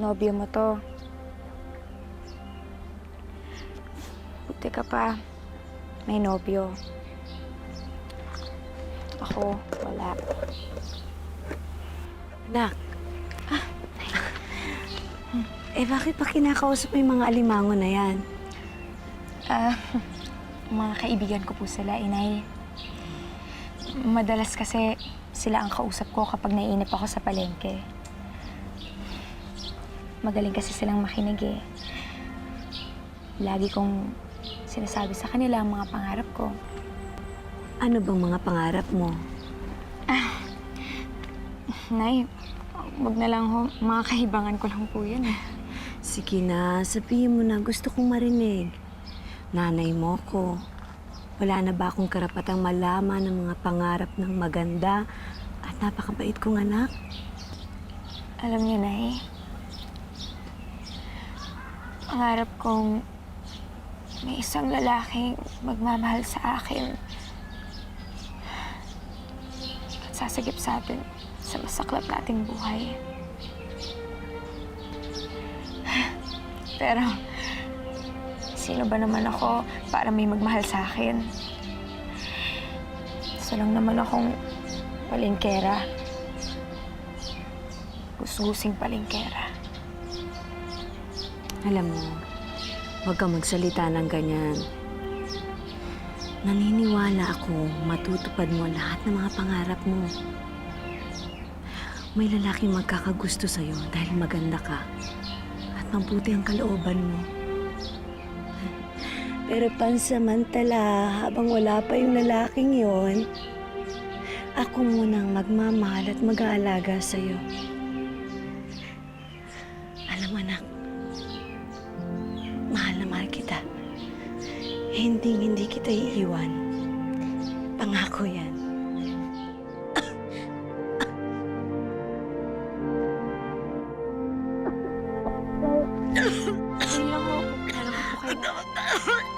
nobyo mo to. Buti ka pa, may nobyo. Ako, wala. Anak. Bakit pa kinakausap mo yung mga alimango na yan? Mga kaibigan ko po sila, Inay. Madalas kasi sila ang kausap ko kapag naiinip ako sa palengke. Magaling kasi silang makinig eh. Lagi kong sinasabi sa kanila ang mga pangarap ko. Ano bang mga pangarap mo? Nay, wag na lang ho. Mga kahibangan ko lang po yun eh. Sige na, sabihin mo na. Gusto kong marinig. Nanay mo ko. Wala na ba akong karapatang malaman ng mga pangarap ng maganda at napakabait kong anak? Alam niyo, Nay, pangarap kong may isang lalaking magmamahal sa akin at sasagip sa atin sa masaklap nating buhay. Pero, sino ba naman ako para may magmahal sa akin? Gusto lang naman akong palengkera. Gusgusing palengkera. Alam mo, huwag kang magsalita ng ganyan. Naniniwala ako matutupad mo lahat ng mga pangarap mo. May lalaking magkakagusto sa'yo dahil maganda ka at mabuti ang kalooban mo. Pero pansamantala, habang wala pa yung lalaking yon, ako munang magmamahal at mag-aalaga sa'yo. Alam mo, anak, mahal na mahal kita. Hindi kita iiwan. Pangako yan. Hindi lang ho. Alam ko po kayo.